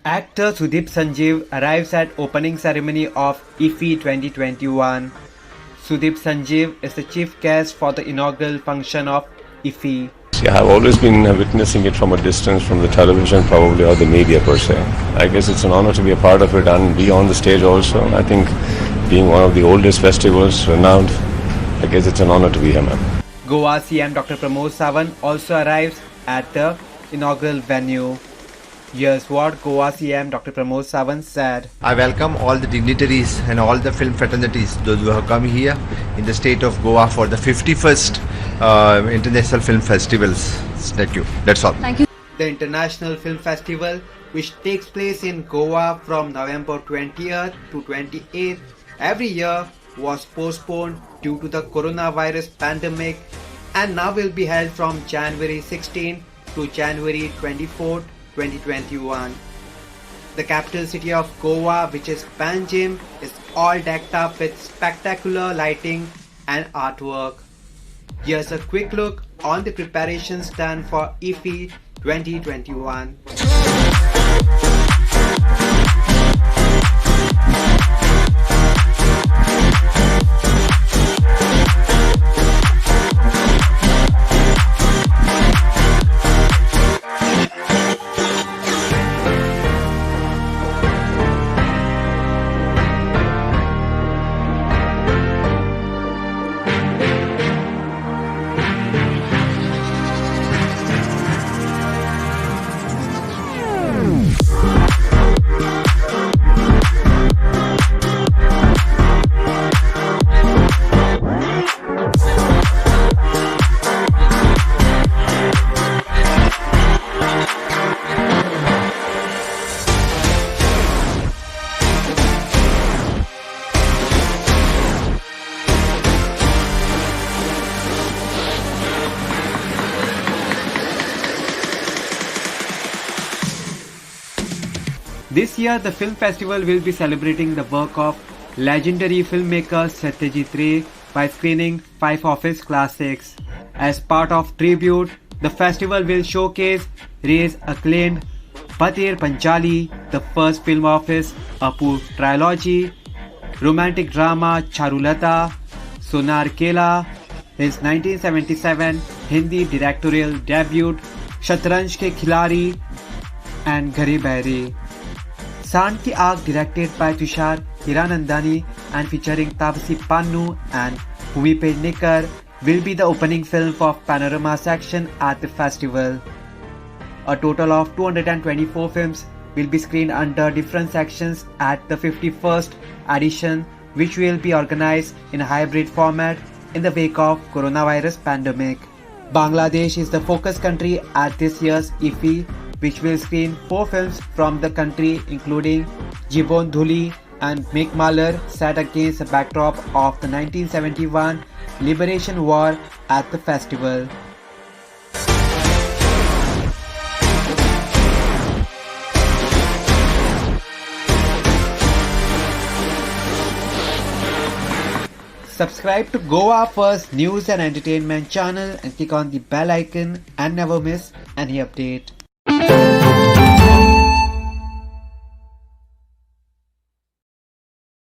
Actor Sudeep Sanjeev arrives at opening ceremony of IFFI 2021. Sudeep Sanjeev is the chief guest for the inaugural function of IFFI. Yeah, I've always been witnessing it from a distance from the television probably or the media per se. I guess it's an honor to be a part of it and be on the stage also. I think being one of the oldest festivals, renowned, I guess it's an honor to be here, man. Goa CM Dr. Pramod Sawant also arrives at the inaugural venue. Here's what Goa CM Dr. Pramod Sawant said. I welcome all the dignitaries and all the film fraternities, those who have come here in the state of Goa for the 51st International Film Festivals. Thank you. That's all. Thank you. The International Film Festival, which takes place in Goa from November 20th to 28th every year, was postponed due to the coronavirus pandemic and now will be held from January 16 to January 24, 2021. The capital city of Goa, which is Panjim, is all decked up with spectacular lighting and artwork. Here's a quick look on the preparations done for IFFI 2021. This year, the film festival will be celebrating the work of legendary filmmaker Satyajit Ray by screening 5 of his classics. As part of tribute, the festival will showcase Ray's acclaimed Pater Panchali, the first film of his Apu trilogy, romantic drama Charulata, Sonar Kela, his 1977 Hindi directorial debut Shatranj Ke Khilari, and Ghare Bahre. Sand Ki Aag, directed by Tushar Hiranandani and featuring Taapsee Pannu and Bhumi Pednekar, will be the opening film for Panorama section at the festival. A total of 224 films will be screened under different sections at the 51st edition, which will be organized in a hybrid format in the wake of coronavirus pandemic. Bangladesh is the focus country at this year's IFFI, which will screen 4 films from the country, including Jibon Dhuli and Meghmalar, set against the backdrop of the 1971 Liberation War at the festival. Subscribe to Goa First News and Entertainment channel and click on the bell icon and never miss any update.